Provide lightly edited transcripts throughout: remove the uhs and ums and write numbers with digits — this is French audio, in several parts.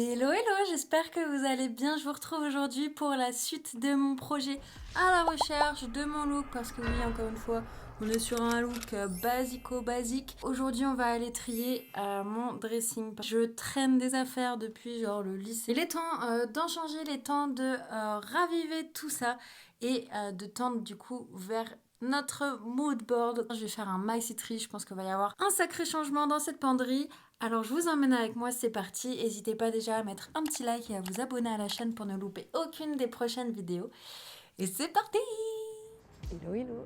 Hello hello, j'espère que vous allez bien. Je vous retrouve aujourd'hui pour la suite de mon projet à la recherche de mon look parce que oui, encore une fois, on est sur un look basico-basique. Aujourd'hui, on va aller trier mon dressing. Je traîne des affaires depuis genre le lycée. Il est temps d'en changer, il est temps de raviver tout ça et de tendre du coup vers notre mood board. Je vais faire un maxi tri, je pense qu'il va y avoir un sacré changement dans cette penderie. Alors je vous emmène avec moi, c'est parti. N'hésitez pas déjà à mettre un petit like et à vous abonner à la chaîne pour ne louper aucune des prochaines vidéos. Et c'est parti! Hello hello!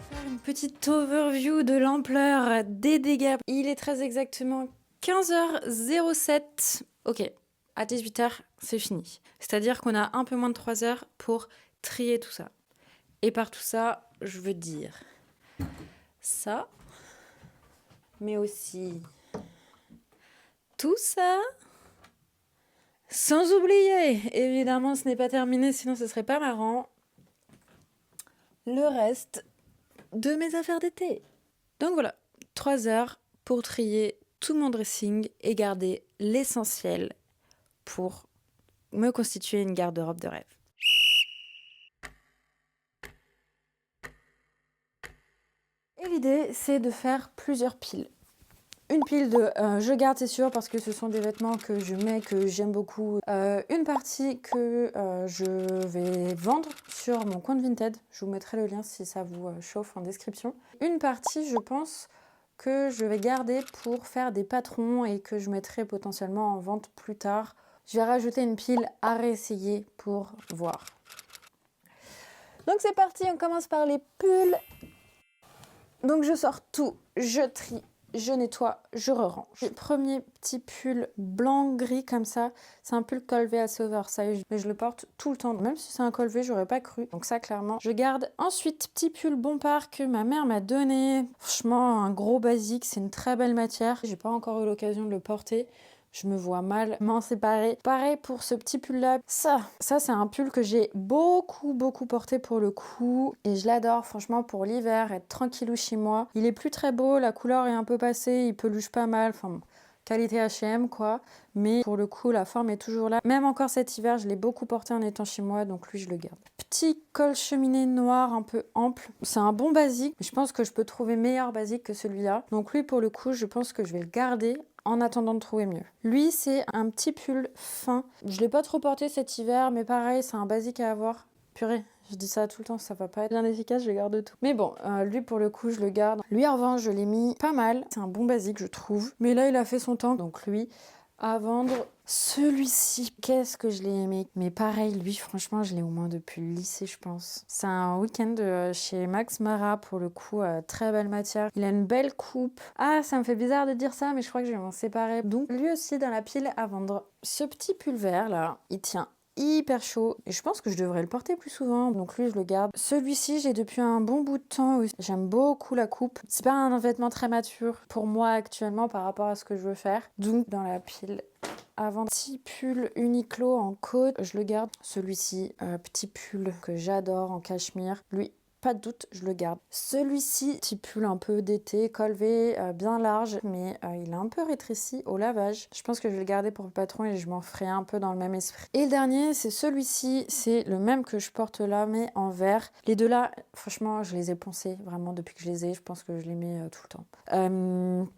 Faire une petite overview de l'ampleur des dégâts. Il est très exactement 15h07. Ok, à 18h, c'est fini. C'est-à-dire qu'on a un peu moins de 3 heures pour trier tout ça. Et par tout ça, je veux dire ça, mais aussi tout ça. Sans oublier, évidemment ce n'est pas terminé, sinon ce serait pas marrant, le reste de mes affaires d'été. Donc voilà, 3 heures pour trier tout mon dressing et garder l'essentiel pour me constituer une garde-robe de rêve. Et l'idée, c'est de faire plusieurs piles. Une pile de je garde, c'est sûr, parce que ce sont des vêtements que je mets, que j'aime beaucoup. Une partie que je vais vendre sur mon compte Vinted. Je vous mettrai le lien si ça vous chauffe en description. Une partie, je pense, que je vais garder pour faire des patrons et que je mettrai potentiellement en vente plus tard. Je vais rajouter une pile à réessayer pour voir. Donc c'est parti, on commence par les pulls. Donc je sors tout, je trie. Je nettoie, je re-range. Le premier petit pull blanc-gris comme ça, c'est un pull col V assez oversize, mais je le porte tout le temps. Même si c'est un col V, j'aurais pas cru. Donc ça, clairement, je garde. Ensuite, petit pull Bompard que ma mère m'a donné. Franchement, un gros basique, c'est une très belle matière. J'ai pas encore eu l'occasion de le porter. Je me vois mal m'en séparer. Pareil pour ce petit pull là. Ça c'est un pull que j'ai beaucoup porté pour le coup. Et je l'adore franchement pour l'hiver, être tranquillou chez moi. Il est plus très beau, la couleur est un peu passée, il peluche pas mal. Enfin bon, qualité H&M quoi. Mais pour le coup, la forme est toujours là. Même encore cet hiver, je l'ai beaucoup porté en étant chez moi. Donc lui, je le garde. Petit col cheminée noir un peu ample. C'est un bon basique. Mais je pense que je peux trouver meilleur basique que celui-là. Donc lui, pour le coup, je pense que je vais le garder en attendant de trouver mieux. Lui, c'est un petit pull fin. Je l'ai pas trop porté cet hiver, mais pareil, c'est un basique à avoir. Purée, je dis ça tout le temps, ça va pas être bien efficace, je garde tout. Mais bon, lui pour le coup, je le garde. Lui en revanche, je l'ai mis pas mal. C'est un bon basique, je trouve. Mais là, il a fait son temps, donc lui, à vendre. Celui-ci, qu'est-ce que je l'ai aimé. Mais pareil, lui, franchement, je l'ai au moins depuis le lycée, je pense. C'est un week-end chez Max Mara, pour le coup, très belle matière. Il a une belle coupe. Ah, ça me fait bizarre de dire ça, mais je crois que je vais m'en séparer. Donc, lui aussi, dans la pile à vendre. Ce petit pull vert, là, il tient hyper chaud et je pense que je devrais le porter plus souvent, donc lui je le garde. Celui-ci j'ai depuis un bon bout de temps aussi. J'aime beaucoup la coupe. C'est pas un vêtement très mature pour moi actuellement par rapport à ce que je veux faire, donc dans la pile avant. Petit pull Uniqlo en côte, je le garde. Celui-ci, petit pull que j'adore en cachemire, lui pas de doute, je le garde. Celui-ci, petit pull un peu d'été, col V, bien large, mais il est un peu rétréci au lavage. Je pense que je vais le garder pour le patron et je m'en ferai un peu dans le même esprit. Et le dernier, c'est celui-ci, c'est le même que je porte là, mais en vert. Les deux là, franchement, je les ai poncés vraiment depuis que je les ai. Je pense que je les mets tout le temps.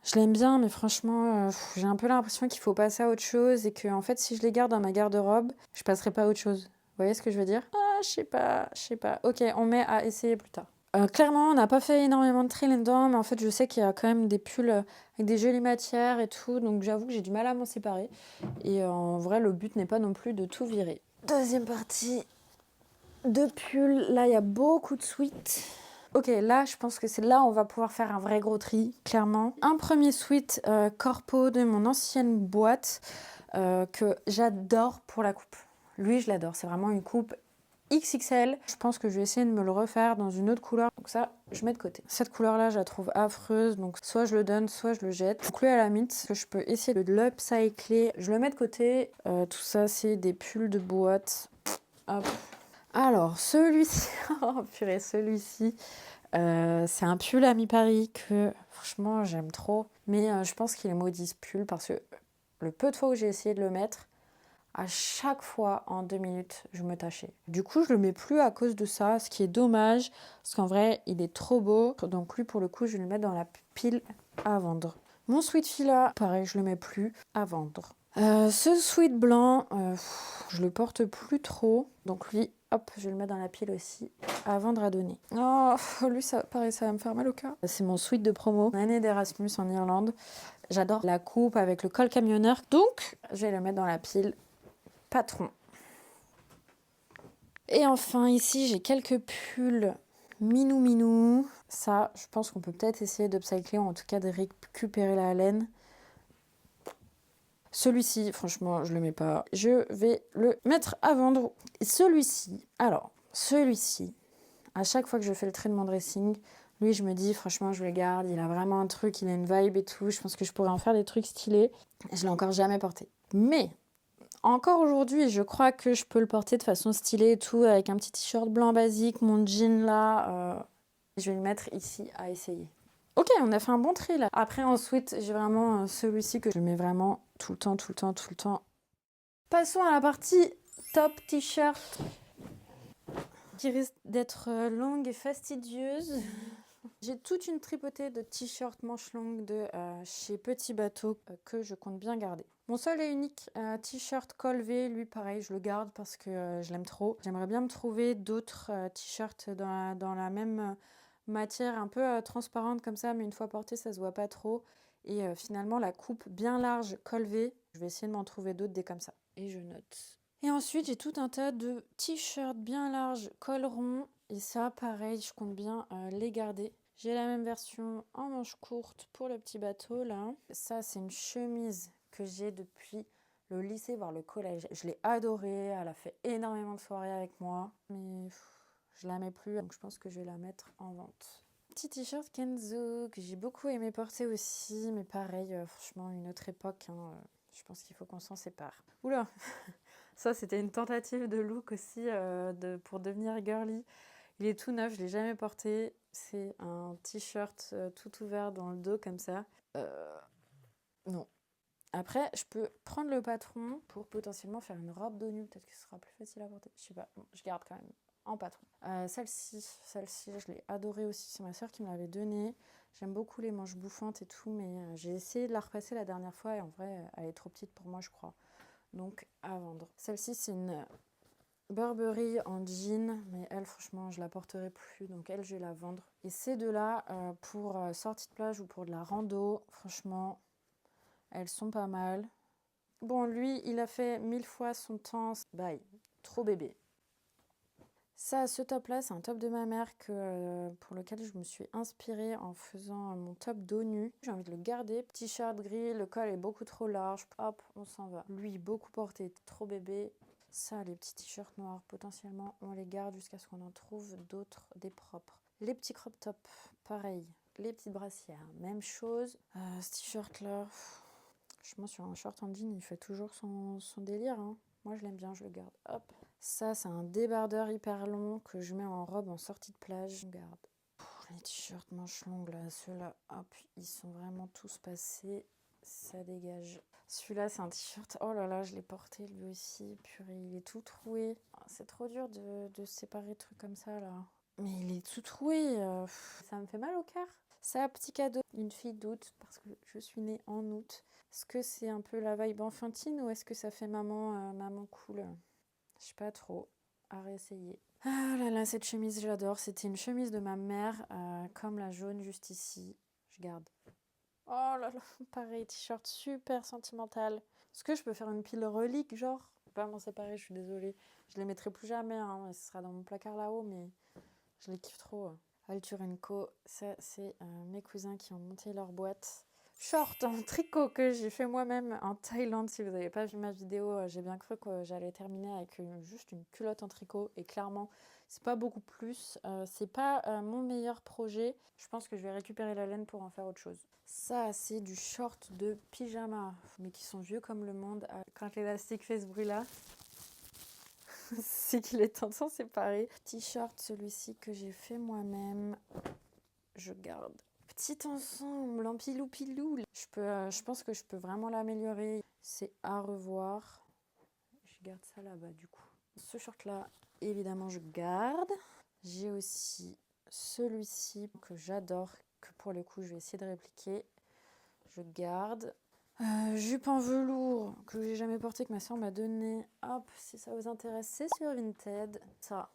Je l'aime bien, mais franchement, j'ai un peu l'impression qu'il faut passer à autre chose et que, en fait, si je les garde dans ma garde-robe, je passerai pas à autre chose. Vous voyez ce que je veux dire? Ah, je sais pas. Ok, on met à essayer plus tard. Clairement, on n'a pas fait énormément de tri là-dedans, mais en fait, je sais qu'il y a quand même des pulls avec des jolies matières et tout, donc j'avoue que j'ai du mal à m'en séparer. Et en vrai, le but n'est pas non plus de tout virer. Deuxième partie de pulls. Là, il y a beaucoup de sweats. Ok, là, je pense que c'est là où on va pouvoir faire un vrai gros tri, clairement. Un premier sweat corpo de mon ancienne boîte que j'adore pour la coupe. Lui, je l'adore. C'est vraiment une coupe XXL. Je pense que je vais essayer de me le refaire dans une autre couleur. Donc ça, je mets de côté. Cette couleur-là, je la trouve affreuse. Donc soit je le donne, soit je le jette. Donc lui, à la limite, je peux essayer de l'upcycler. Je le mets de côté. Tout ça, c'est des pulls de boîte. Hop. Alors, celui-ci, oh purée, celui-ci, c'est un pull à mi-Paris que franchement j'aime trop. Mais je pense qu'il est maudit ce pull parce que le peu de fois où j'ai essayé de le mettre, à chaque fois en 2 minutes, je me tâchais. Du coup, je le mets plus à cause de ça, ce qui est dommage parce qu'en vrai, il est trop beau. Donc lui, pour le coup, je vais le mettre dans la pile à vendre. Mon sweat fila, pareil, je le mets plus à vendre. Ce sweat blanc, je le porte plus trop. Donc lui, hop, je vais le mettre dans la pile aussi à vendre à donner. Oh, lui, ça, pareil, ça va me faire mal au cœur. C'est mon sweat de promo, année d'Erasmus en Irlande. J'adore la coupe avec le col camionneur. Donc, je vais le mettre dans la pile patron. Et enfin, ici, j'ai quelques pulls minou. Ça, je pense qu'on peut peut-être essayer d'upcycler, ou en tout cas de récupérer la laine. Celui-ci, franchement, je le mets pas. Je vais le mettre à vendre. Celui-ci, à chaque fois que je fais le traitement dressing, lui, je me dis, franchement, je le garde. Il a vraiment un truc, il a une vibe et tout. Je pense que je pourrais en faire des trucs stylés. Je l'ai encore jamais porté. Mais encore aujourd'hui, je crois que je peux le porter de façon stylée et tout, avec un petit t-shirt blanc basique, mon jean là. Je vais le mettre ici à essayer. Ok, on a fait un bon tri là. Après, ensuite, j'ai vraiment celui-ci que je mets vraiment tout le temps. Passons à la partie top t-shirt qui risque d'être longue et fastidieuse. J'ai toute une tripotée de t-shirts manches longues de chez Petit Bateau que je compte bien garder. Mon seul et unique t-shirt col V, lui pareil, je le garde parce que je l'aime trop. J'aimerais bien me trouver d'autres t-shirts dans la même matière un peu transparente comme ça, mais une fois porté, ça se voit pas trop. Et finalement, la coupe bien large col V, je vais essayer de m'en trouver d'autres des comme ça. Et je note. Et ensuite, j'ai tout un tas de t-shirts bien larges, col rond. Et ça, pareil, je compte bien les garder. J'ai la même version en manche courte pour le petit bateau, là. Ça, c'est une chemise que j'ai depuis le lycée, voire le collège. Je l'ai adorée, elle a fait énormément de soirées avec moi. Mais je la mets plus, donc je pense que je vais la mettre en vente. Petit t-shirt Kenzo que j'ai beaucoup aimé porter aussi. Mais pareil, franchement, une autre époque, hein, je pense qu'il faut qu'on s'en sépare. Oula. Ça, c'était une tentative de look aussi pour devenir girly. Il est tout neuf, je ne l'ai jamais porté. C'est un t-shirt tout ouvert dans le dos comme ça. Non. Après, je peux prendre le patron pour potentiellement faire une robe de nuit. Peut-être que ce sera plus facile à porter. Je sais pas. Bon, je garde quand même en patron. Celle-ci, je l'ai adorée aussi. C'est ma soeur qui me l'avait donnée. J'aime beaucoup les manches bouffantes et tout, mais j'ai essayé de la repasser la dernière fois et en vrai, elle est trop petite pour moi, je crois. Donc, à vendre. Celle-ci, c'est une Burberry en jean, mais elle, franchement, je la porterai plus. Donc, elle, je vais la vendre. Et ces deux-là, pour sortie de plage ou pour de la rando, franchement, elles sont pas mal. Bon, lui, il a fait 1000 fois son temps. Bye. Trop bébé. Ça, ce top-là, c'est un top de ma mère pour lequel je me suis inspirée en faisant mon top dos nu. J'ai envie de le garder. T-shirt gris, le col est beaucoup trop large. Hop, on s'en va. Lui, beaucoup porté, trop bébé. Ça, les petits t-shirts noirs, potentiellement, on les garde jusqu'à ce qu'on en trouve d'autres, des propres. Les petits crop tops, pareil. Les petites brassières, même chose. Ce t-shirt-là, franchement, sur un short en jean, il fait toujours son délire, hein. Moi, je l'aime bien, je le garde. Hop. Ça, c'est un débardeur hyper long que je mets en robe en sortie de plage. Je garde. Les t-shirts manches longues, là, ceux-là, hop, ils sont vraiment tous passés. Ça dégage. Celui-là, c'est un t-shirt. Oh là là, je l'ai porté lui aussi. Purée, il est tout troué. C'est trop dur de séparer des trucs comme ça, là. Mais il est tout troué. Ça me fait mal au cœur. Ça, petit cadeau. Une fille d'août, parce que je suis née en août. Est-ce que c'est un peu la vibe enfantine ou est-ce que ça fait maman cool? Je sais pas trop. À réessayer. Ah là là, cette chemise, j'adore. C'était une chemise de ma mère, comme la jaune juste ici. Je garde. Oh là là, pareil, t-shirt super sentimental. Est-ce que je peux faire une pile relique, genre? Je peux pas m'en séparer, je suis désolée. Je les mettrai plus jamais, hein. Ce sera dans mon placard là-haut, mais je les kiffe trop. Alturenco, ça, c'est mes cousins qui ont monté leur boîte. Short en tricot que j'ai fait moi-même en Thaïlande. Si vous n'avez pas vu ma vidéo, j'ai bien cru que j'allais terminer avec juste une culotte en tricot. Et clairement, c'est pas beaucoup plus. C'est pas mon meilleur projet. Je pense que je vais récupérer la laine pour en faire autre chose. Ça, c'est du short de pyjama, mais qui sont vieux comme le monde. Quand l'élastique fait ce bruit-là. c'est qu'il est temps de s'en séparer. T-shirt, celui-ci que j'ai fait moi-même. Je garde. Petit ensemble en pilou-pilou. Je pense que je peux vraiment l'améliorer. C'est à revoir. Je garde ça là-bas du coup. Ce short-là, évidemment, je garde. J'ai aussi celui-ci que j'adore, que pour le coup, je vais essayer de répliquer. Je garde. Jupe en velours que j'ai jamais portée, que ma soeur m'a donné. Hop, si ça vous intéresse, c'est sur Vinted. Ça.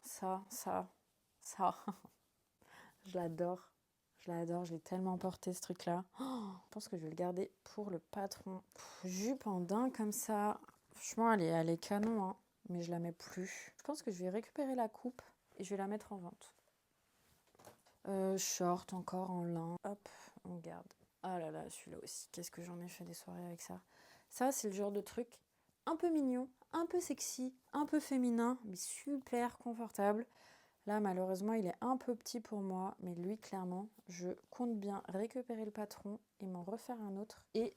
Je l'adore. Je l'adore, je l'ai tellement porté ce truc-là. Je pense que je vais le garder pour le patron. Jupe en daim comme ça. Franchement, elle est canon, hein, mais je la mets plus. Je pense que je vais récupérer la coupe et je vais la mettre en vente. Short encore en lin. Hop, on garde. Ah là là, celui-là aussi. Qu'est-ce que j'en ai fait des soirées avec ça. Ça, c'est le genre de truc un peu mignon, un peu sexy, un peu féminin, mais super confortable. Là, malheureusement, il est un peu petit pour moi, mais lui, clairement, je compte bien récupérer le patron et m'en refaire un autre. Et,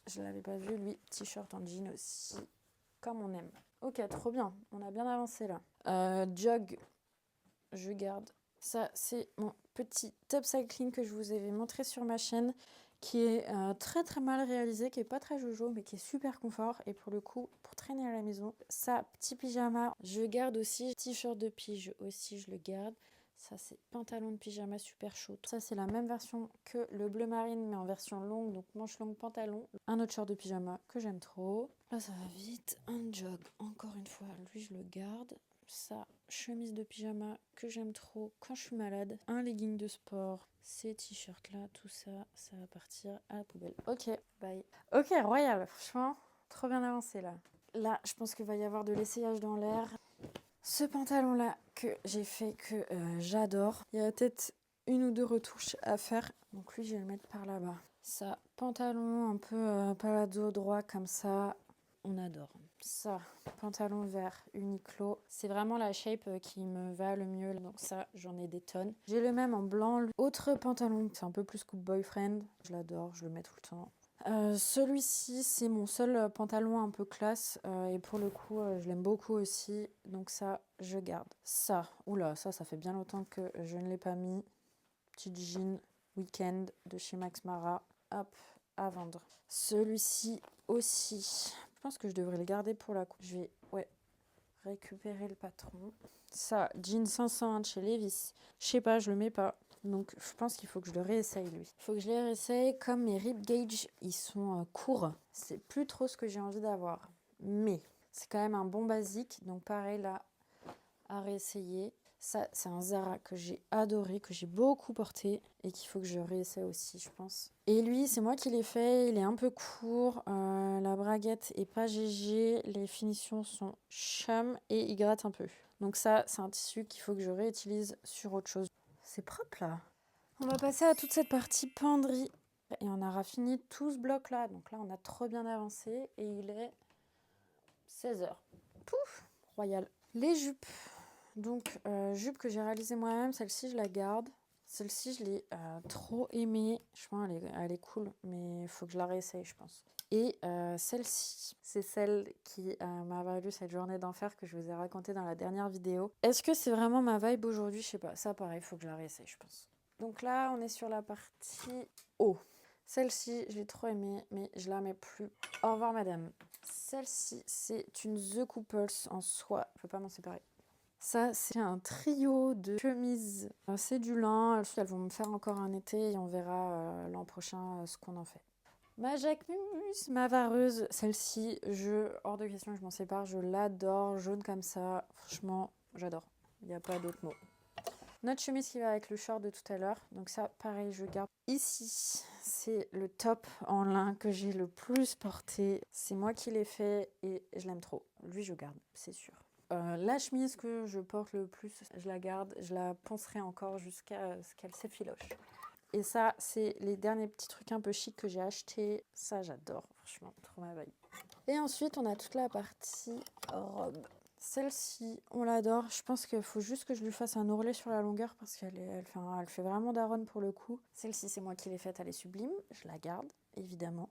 je ne l'avais pas vu, lui, t-shirt en jean aussi, comme on aime. Ok, trop bien, on a bien avancé là. Jog, je garde. Ça, c'est mon petit upcycling que je vous avais montré sur ma chaîne, qui est très très mal réalisé, qui est pas très jojo, mais qui est super confort. Et pour le coup, pour traîner à la maison, ça, petit pyjama, je garde aussi. T-shirt de pige aussi, je le garde. Ça, c'est pantalon de pyjama super chaud. Ça, c'est la même version que le bleu marine, mais en version longue, donc manche longue pantalon. Un autre short de pyjama que j'aime trop. Là, ça va vite. Un jog, encore une fois, lui, je le garde. Ça, chemise de pyjama que j'aime trop quand je suis malade. Un legging de sport, ces t-shirts là, tout ça, ça va partir à la poubelle. Ok, bye. Ok, royal, franchement, trop bien avancé là. Là, je pense qu'il va y avoir de l'essayage dans l'air. Ce pantalon là que j'ai fait, que j'adore. Il y a peut-être une ou deux retouches à faire. Donc lui, je vais le mettre par là-bas. Ça, pantalon un peu palazzo droit comme ça. On adore. Ça, pantalon vert Uniqlo. C'est vraiment la shape qui me va le mieux. Donc ça, j'en ai des tonnes. J'ai le même en blanc. Autre pantalon, c'est un peu plus coupe boyfriend. Je l'adore, je le mets tout le temps. Celui-ci, c'est mon seul pantalon un peu classe. Et pour le coup, je l'aime beaucoup aussi. Donc ça, je garde. Ça, oula, ça fait bien longtemps que je ne l'ai pas mis. Petit jean week-end de chez Max Mara. Hop, à vendre. Celui-ci aussi. Je pense que je devrais le garder pour la coupe. Je vais, récupérer le patron. Ça, jean 501 de chez Levi's. Je sais pas, je le mets pas. Donc, je pense qu'il faut que je le réessaye, lui. Il faut que je les réessaye. Comme mes rib gauge, ils sont courts. C'est plus trop ce que j'ai envie d'avoir. Mais, c'est quand même un bon basique. Donc, pareil, là, à réessayer. Ça, c'est un Zara que j'ai adoré, que j'ai beaucoup porté et qu'il faut que je réessaye aussi, je pense. Et lui, c'est moi qui l'ai fait. Il est un peu court. La braguette est pas GG. Les finitions sont chum et il gratte un peu. Donc ça, c'est un tissu qu'il faut que je réutilise sur autre chose. C'est propre là. On va passer à toute cette partie penderie. Et on aura fini tout ce bloc là. Donc là, on a trop bien avancé. Et il est 16h. Pouf, royal. Les jupes. Donc, jupe que j'ai réalisée moi-même, celle-ci, je la garde. Celle-ci, je l'ai trop aimée. Je pense elle est cool, mais il faut que je la réessaye, je pense. Et celle-ci, c'est celle qui m'a valu cette journée d'enfer que je vous ai racontée dans la dernière vidéo. Est-ce que c'est vraiment ma vibe aujourd'hui? Je sais pas. Ça, pareil, il faut que je la réessaye, je pense. Donc là, on est sur la partie haut. Celle-ci, je l'ai trop aimée, mais je la mets plus. Au revoir, madame. Celle-ci, c'est une The Couples en soie. Je peux pas m'en séparer. Ça, c'est un trio de chemises. C'est du lin. Elles vont me faire encore un été et on verra l'an prochain ce qu'on en fait. Ma Jacquemus, ma vareuse, celle-ci, hors de question, je m'en sépare. Je l'adore, jaune comme ça. Franchement, j'adore. Il n'y a pas d'autre mot. Notre chemise qui va avec le short de tout à l'heure. Donc ça, pareil, je garde. Ici, c'est le top en lin que j'ai le plus porté. C'est moi qui l'ai fait et je l'aime trop. Lui, je garde, c'est sûr. La chemise que je porte le plus, je la garde. Je la poncerai encore jusqu'à ce qu'elle s'effiloche. Et ça, c'est les derniers petits trucs un peu chics que j'ai achetés. Ça, j'adore. Franchement, trop ma vibe. Et ensuite, on a toute la partie robe. Celle-ci, on l'adore. Je pense qu'il faut juste que je lui fasse un ourlet sur la longueur parce elle fait vraiment daronne pour le coup. Celle-ci, c'est moi qui l'ai faite, elle est sublime. Je la garde, évidemment.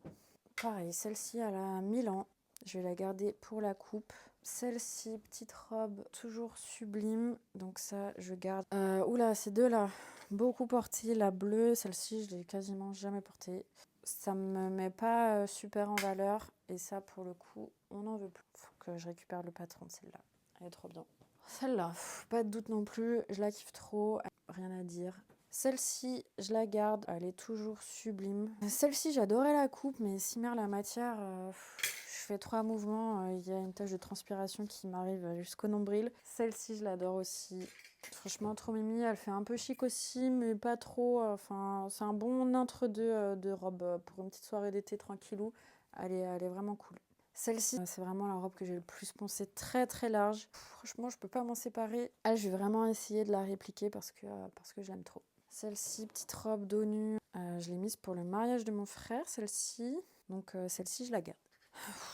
Pareil, celle-ci, elle a 1000 ans. Je vais la garder pour la coupe. Celle-ci, petite robe, toujours sublime. Donc ça, je garde. Oula, ces deux-là, beaucoup portées. La bleue, celle-ci, je l'ai quasiment jamais portée. Ça me met pas super en valeur. Et ça, pour le coup, on n'en veut plus. Faut que je récupère le patron de celle-là. Elle est trop bien. Celle-là, pas de doute non plus. Je la kiffe trop. Rien à dire. Celle-ci, je la garde. Elle est toujours sublime. Celle-ci, j'adorais la coupe, mais Cimer, la matière... je fais 3 mouvements, il y a une tache de transpiration qui m'arrive jusqu'au nombril. Celle-ci, je l'adore aussi. Franchement, trop mimi. Elle fait un peu chic aussi, mais pas trop. Enfin, c'est un bon entre-deux de robe pour une petite soirée d'été tranquillou. Elle est vraiment cool. Celle-ci, c'est vraiment la robe que j'ai le plus poncée, très très large. Franchement, je peux pas m'en séparer. Ah, je vais vraiment essayer de la répliquer parce que je l'aime trop. Celle-ci, petite robe dos nu, je l'ai mise pour le mariage de mon frère, celle-ci. Donc celle-ci, je la garde.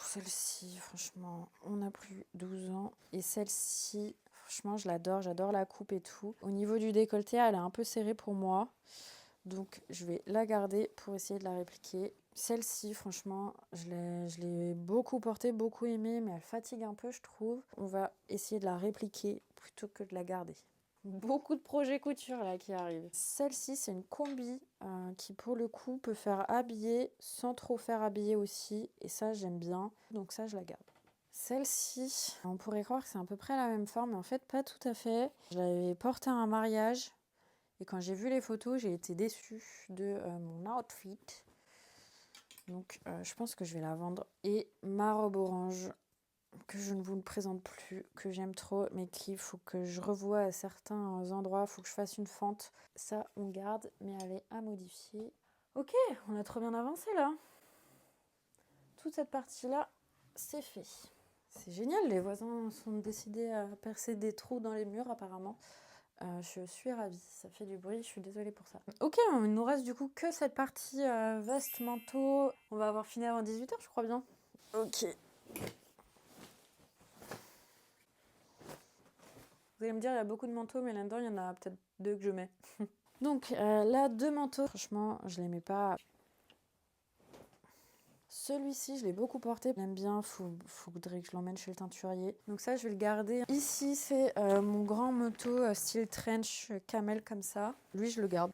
Celle-ci, franchement, on n'a plus 12 ans. Et celle-ci, franchement, je l'adore. J'adore la coupe et tout. Au niveau du décolleté, elle est un peu serrée pour moi. Donc, je vais la garder pour essayer de la répliquer. Celle-ci, franchement, je l'ai beaucoup portée, beaucoup aimée, mais elle fatigue un peu, je trouve. On va essayer de la répliquer plutôt que de la garder. Beaucoup de projets couture là qui arrivent. Celle-ci, c'est une combi qui pour le coup peut faire habiller sans trop faire habiller aussi. Et ça, j'aime bien. Donc ça, je la garde. Celle-ci, on pourrait croire que c'est à peu près la même forme, mais en fait, pas tout à fait. Je l'avais portée à un mariage. Et quand j'ai vu les photos, j'ai été déçue de mon outfit. Donc je pense que je vais la vendre. Et ma robe orange, que je ne vous le présente plus, que j'aime trop, mais qu'il faut que je revoie à certains endroits, il faut que je fasse une fente. Ça, on garde, mais elle est à modifier. Ok, on a trop bien avancé là. Toute cette partie-là, c'est fait. C'est génial, les voisins sont décidés à percer des trous dans les murs apparemment. Je suis ravie, ça fait du bruit, je suis désolée pour ça. Ok, il nous reste du coup que cette partie veste, manteau. On va avoir fini avant 18h, je crois bien. Ok. Vous allez me dire, il y a beaucoup de manteaux, mais là-dedans, il y en a peut-être 2 que je mets. Donc là, 2 manteaux. Franchement, je les mets pas. Celui-ci, je l'ai beaucoup porté. J'aime bien, faudrait que je l'emmène chez le teinturier. Donc ça, je vais le garder. Ici, c'est mon grand manteau style trench camel comme ça. Lui, je le garde.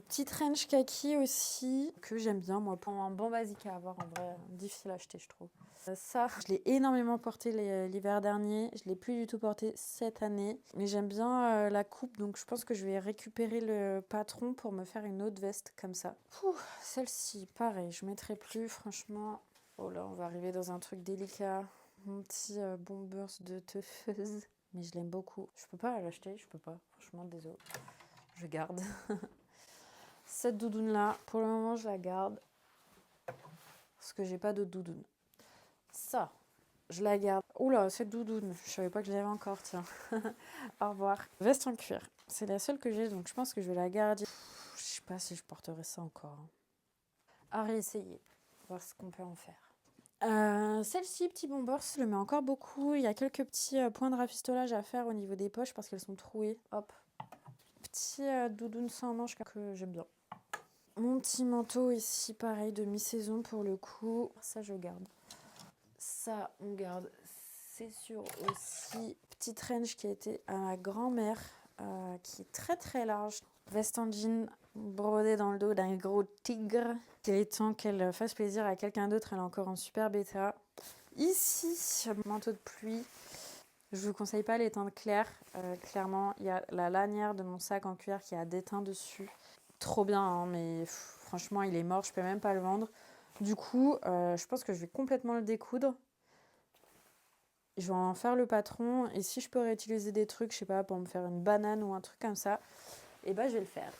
Petit trench kaki aussi, que j'aime bien, moi, pour un bon basique à avoir, en vrai, difficile à acheter, je trouve. Ça, je l'ai énormément porté l'hiver dernier. Je l'ai plus du tout porté cette année. Mais j'aime bien la coupe, donc je pense que je vais récupérer le patron pour me faire une autre veste comme ça. Celle-ci, pareil, je mettrai plus, franchement. Oh là, on va arriver dans un truc délicat. Mon petit bombers de teufeuse. Mais je l'aime beaucoup. Je peux pas l'acheter, je peux pas. Franchement, désolé. Je garde. Cette doudoune-là, pour le moment, je la garde. Parce que j'ai pas de doudoune. Ça, je la garde. Oula, cette doudoune, je savais pas que je l'avais encore, tiens. Au revoir. Veste en cuir. C'est la seule que j'ai, donc je pense que je vais la garder. Je sais pas si je porterai ça encore. À réessayer. Voir ce qu'on peut en faire. Celle-ci, petit bombers, je le mets encore beaucoup. Il y a quelques petits points de rafistolage à faire au niveau des poches parce qu'elles sont trouées. Hop. Petit doudoune sans manches que j'aime bien. Mon petit manteau ici, pareil, de mi-saison pour le coup. Ça, je garde. Ça, on garde. C'est sûr aussi. Petit trench qui a été à ma grand-mère, qui est très très large. Veste en jean brodée dans le dos d'un gros tigre. Il est temps qu'elle fasse plaisir à quelqu'un d'autre. Elle est encore en super bêta. Ici, manteau de pluie. Je ne vous conseille pas les teintes claires. Clairement, il y a la lanière de mon sac en cuir qui a des teints dessus. Trop bien, hein, mais franchement, il est mort. Je peux même pas le vendre. Du coup, je pense que je vais complètement le découdre. Je vais en faire le patron. Et si je peux réutiliser des trucs, je sais pas, pour me faire une banane ou un truc comme ça, et bah je vais le faire.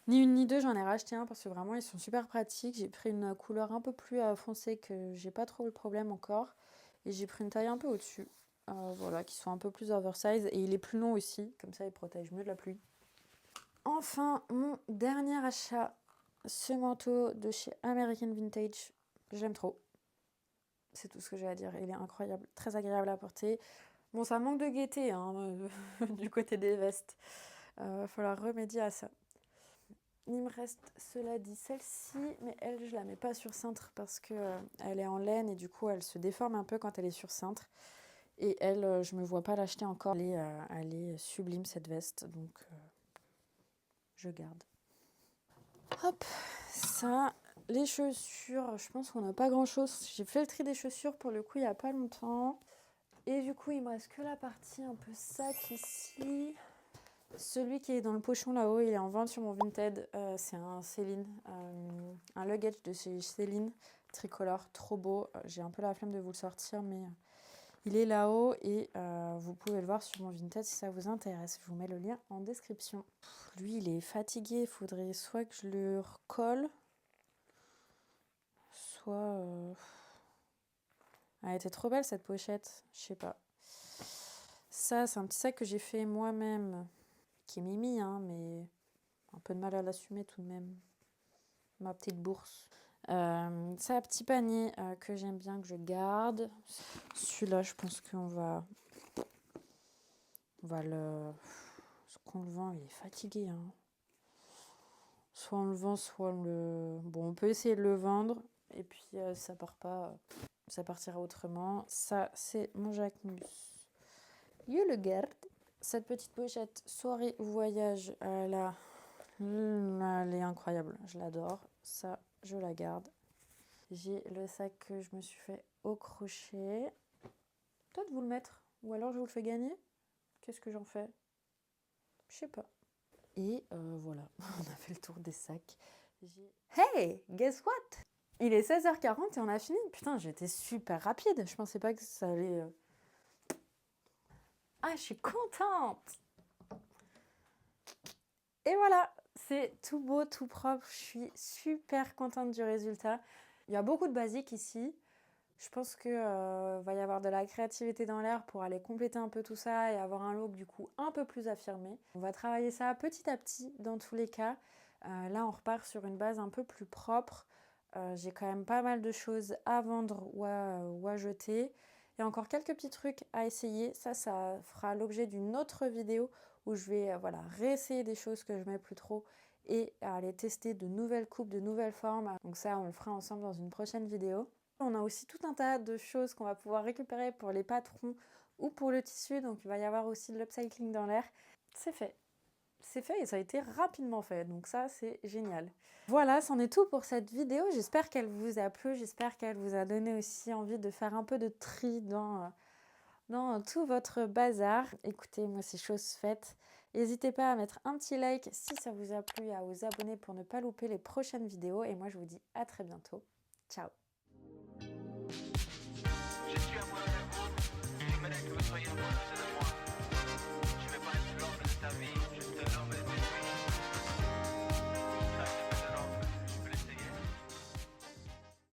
Ni une ni deux, j'en ai racheté un parce que vraiment ils sont super pratiques. J'ai pris une couleur un peu plus foncée que j'ai pas trop le problème encore. Et j'ai pris une taille un peu au-dessus. Voilà, qui sont un peu plus oversize. Et il est plus long aussi, comme ça il protège mieux de la pluie. Enfin, mon dernier achat, ce manteau de chez American Vintage. J'aime trop. C'est tout ce que j'ai à dire. Il est incroyable, très agréable à porter. Bon, ça manque de gaieté hein, du côté des vestes. Va falloir remédier à ça. Il me reste, cela dit, celle-ci, mais elle, je la mets pas sur cintre parce que elle est en laine et du coup, elle se déforme un peu quand elle est sur cintre. Et elle, je me vois pas l'acheter encore. Elle est sublime cette veste, donc je garde. Hop, ça, les chaussures, je pense qu'on n'a pas grand chose. J'ai fait le tri des chaussures pour le coup il y a pas longtemps. Et du coup il me reste que la partie un peu sac ici. Celui qui est dans le pochon là-haut, il est en vente sur mon Vinted. C'est un Céline, un luggage de chez Céline, tricolore, trop beau. J'ai un peu la flemme de vous le sortir, mais il est là-haut et vous pouvez le voir sur mon Vinted si ça vous intéresse. Je vous mets le lien en description. Lui, il est fatigué. Il faudrait soit que je le recolle, soit... Elle était trop belle cette pochette. Je sais pas. Ça, c'est un petit sac que j'ai fait moi-même, qui est mimi, hein, mais un peu de mal à l'assumer tout de même. Ma petite bourse. C'est un petit panier que j'aime bien, que je garde. Celui-là, je pense qu'on va... On va le... Ce qu'on le vend, il est fatigué. Hein. Soit on le vend, soit on le... Bon, on peut essayer de le vendre. Et puis, ça part pas... ça partira autrement. Ça, c'est mon Jacquemus. Je le garde. Cette petite pochette soirée voyage, elle est incroyable. Je l'adore. Ça, je la garde. J'ai le sac que je me suis fait au crochet. Peut-être vous le mettre. Ou alors je vous le fais gagner. Qu'est-ce que j'en fais? Je sais pas. Et voilà, on a fait le tour des sacs. Hey, guess what? Il est 16h40 et on a fini. Putain, j'étais super rapide. Je pensais pas que ça allait... Ah, je suis contente! Et voilà, c'est tout beau, tout propre. Je suis super contente du résultat. Il y a beaucoup de basiques ici. Je pense que va y avoir de la créativité dans l'air pour aller compléter un peu tout ça et avoir un look du coup un peu plus affirmé. On va travailler ça petit à petit dans tous les cas. Là, on repart sur une base un peu plus propre. J'ai quand même pas mal de choses à vendre ou à jeter. Il y a encore quelques petits trucs à essayer. Ça fera l'objet d'une autre vidéo où je vais voilà, réessayer des choses que je mets plus trop et aller tester de nouvelles coupes, de nouvelles formes. Donc ça, on le fera ensemble dans une prochaine vidéo. On a aussi tout un tas de choses qu'on va pouvoir récupérer pour les patrons ou pour le tissu. Donc il va y avoir aussi de l'upcycling dans l'air. C'est fait. C'est fait et ça a été rapidement fait, donc ça c'est génial. Voilà, c'en est tout pour cette vidéo. J'espère qu'elle vous a plu, j'espère qu'elle vous a donné aussi envie de faire un peu de tri dans tout votre bazar. Écoutez, moi c'est chose faite. N'hésitez pas à mettre un petit like si ça vous a plu, à vous abonner pour ne pas louper les prochaines vidéos. Et moi je vous dis à très bientôt. Ciao!